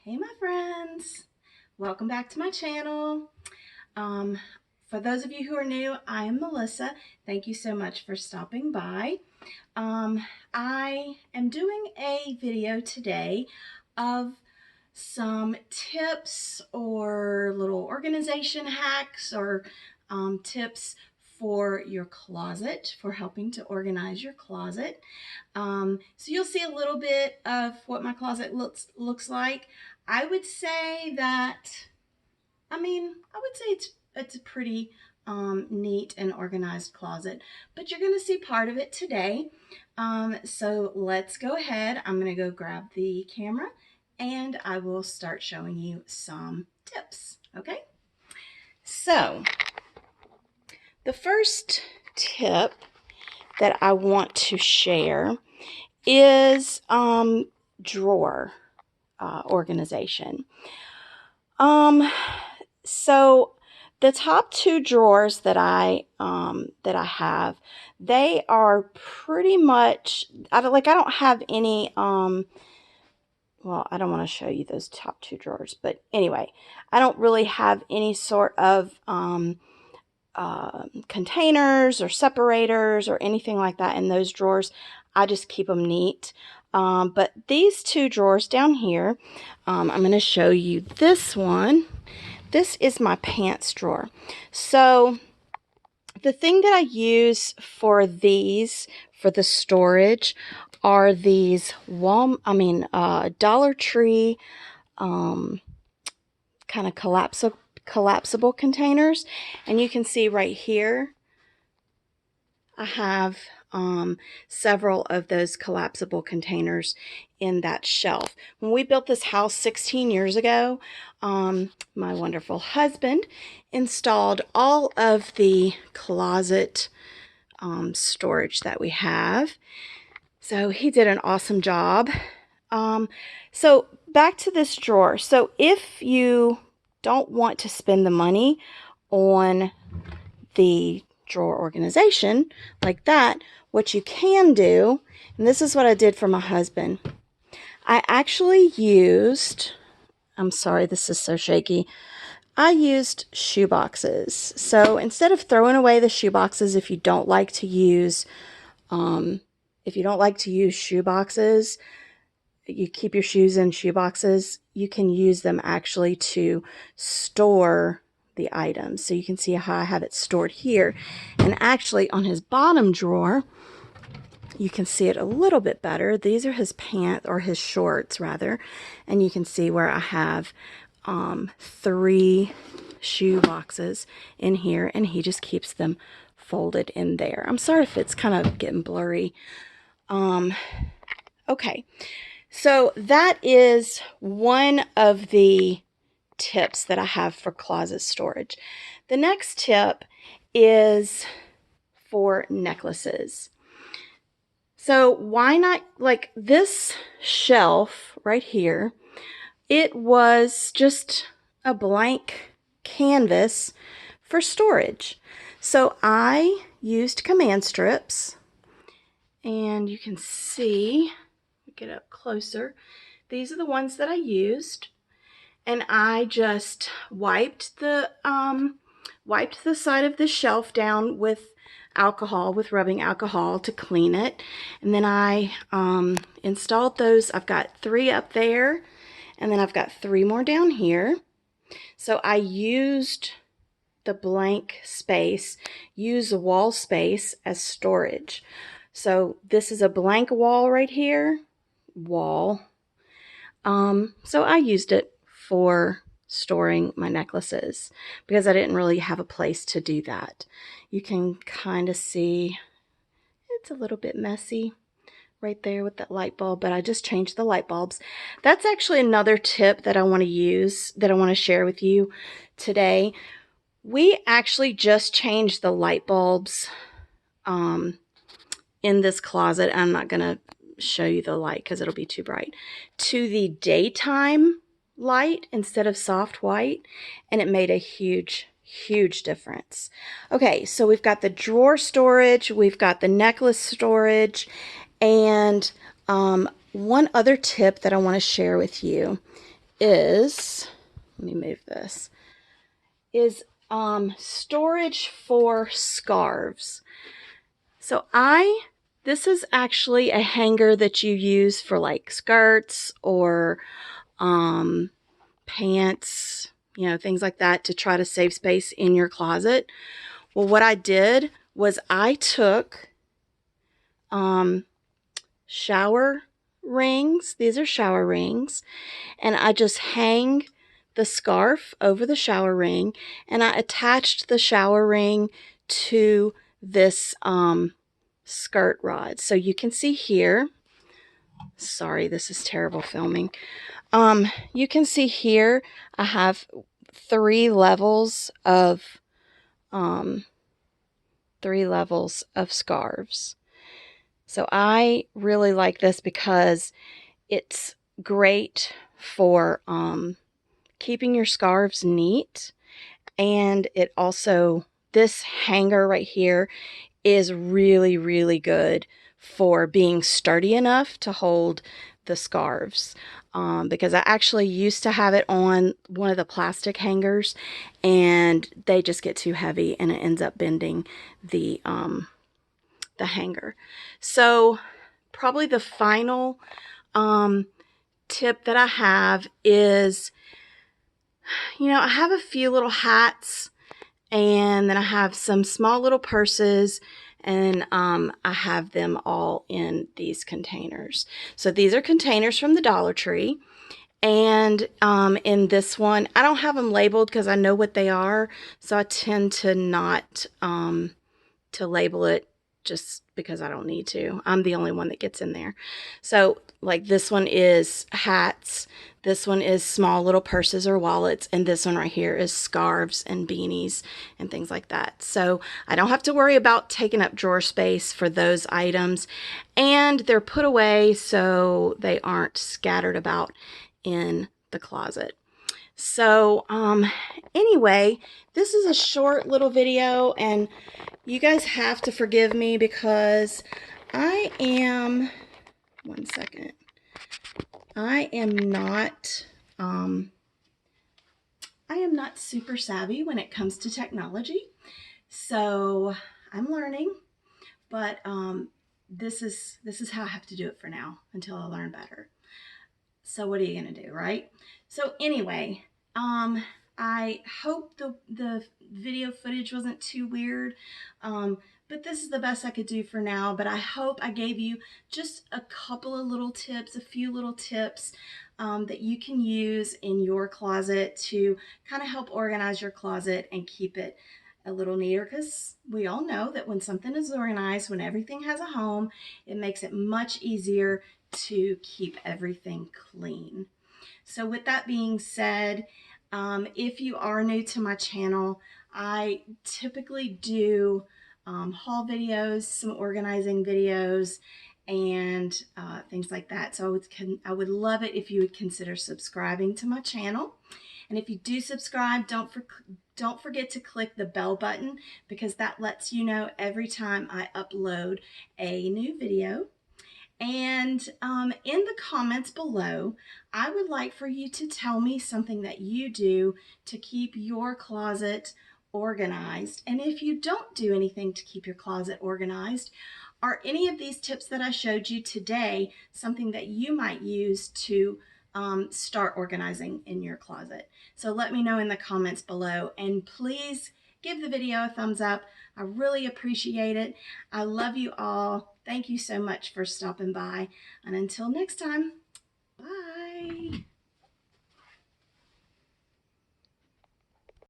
Hey my friends, welcome back to my channel. For those of you who are new, I am Melissa. Thank you so much for stopping by. I am doing a video today of some tips or little organization hacks or tips for your closet, for helping to organize your closet. So you'll see a little bit of what my closet looks like. I would say that, I would say it's a pretty neat and organized closet, but you're going to see part of it today. So let's go ahead. I'm going to go grab the camera and I will start showing you some tips. Okay. So the first tip that I want to share is drawer organization. So the top two drawers that I have, they are pretty much, I don't have any, well, I don't want to show you those top two drawers, but anyway, I don't really have any sort of containers or separators or anything like that in those drawers. I just keep them neat. But these two drawers down here, I'm going to show you this one. This is my pants drawer. So the thing that I use for these, for the storage, are these Dollar Tree kind of collapsible containers. And you can see right here, I have several of those collapsible containers in that shelf. When we built this house 16 years ago, my wonderful husband installed all of the closet storage that we have. So he did an awesome job. So back to this drawer. So if you don't want to spend the money on the drawer organization like that, what you can do, and this is what I did for my husband. I actually used, I'm sorry, this is so shaky. I used shoe boxes. So instead of throwing away the shoe boxes, if you don't like to use shoe boxes, you keep your shoes in shoe boxes, you can use them actually to store the items. So you can see how I have it stored here. And actually on his bottom drawer, you can see it a little bit better. These are his pants, or his shorts rather. And you can see where I have 3 shoe boxes in here, and he just keeps them folded in there. I'm sorry if it's kind of getting blurry. Okay, so that is one of the tips that I have for closet storage. The next tip is for necklaces. So why not, like this shelf right here, it was just a blank canvas for storage. So I used command strips, and you can see, get up closer, these are the ones that I used. And I just wiped the side of the shelf down with alcohol, with rubbing alcohol to clean it. And then I installed those. I've got 3 up there, and then I've got 3 more down here. So I used the blank space, use the wall space as storage. So this is a blank wall right here, wall. So I used it for storing my necklaces because I didn't really have a place to do that. You can kind of see it's a little bit messy right there with that light bulb, but I just changed the light bulbs. That's actually another tip that I want to use, that I want to share with you today. We actually just changed the light bulbs in this closet. I'm not going to show you the light because it'll be too bright, to the daytime light instead of soft white, and it made a huge difference. Okay, so we've got the drawer storage, we've got the necklace storage, and one other tip that I want to share with you is, let me move this, is storage for scarves. So this is actually a hanger that you use for like skirts or pants, you know, things like that, to try to save space in your closet. Well, what I did was I took shower rings. These are shower rings. And I just hang the scarf over the shower ring, and I attached the shower ring to this skirt rod. So you can see here, sorry, this is terrible filming. You can see here I have 3 levels of scarves. So I really like this because it's great for keeping your scarves neat. And it also, this hanger right here is really, really good for being sturdy enough to hold the scarves. Because I actually used to have it on one of the plastic hangers, and they just get too heavy and it ends up bending the hanger. So probably the final tip that I have is, you know, I have a few little hats, and then I have some small little purses, and I have them all in these containers. So these are containers from the Dollar Tree. And in this one, I don't have them labeled because I know what they are. So I tend to not to label it just because I don't need to. I'm the only one that gets in there. So like this one is hats, this one is small little purses or wallets, and this one right here is scarves and beanies and things like that. So I don't have to worry about taking up drawer space for those items, and they're put away so they aren't scattered about in the closet. So anyway, this is a short little video, and you guys have to forgive me because I am, one second, I am not super savvy when it comes to technology. So I'm learning, but this is how I have to do it for now until I learn better. So what are you gonna do, right? So anyway, I hope the video footage wasn't too weird, but this is the best I could do for now. But I hope I gave you just a couple of little tips, a few little tips that you can use in your closet to kind of help organize your closet and keep it a little neater, because we all know that when something is organized, when everything has a home, it makes it much easier to keep everything clean. So with that being said, if you are new to my channel, I typically do haul videos, some organizing videos, and things like that. So I would love it if you would consider subscribing to my channel. And if you do subscribe, don't forget to click the bell button, because that lets you know every time I upload a new video. And in the comments below, I would like for you to tell me something that you do to keep your closet organized. And if you don't do anything to keep your closet organized, are any of these tips that I showed you today something that you might use to start organizing in your closet? So let me know in the comments below, and please give the video a thumbs up. I really appreciate it. I love you all. Thank you so much for stopping by. And until next time, bye.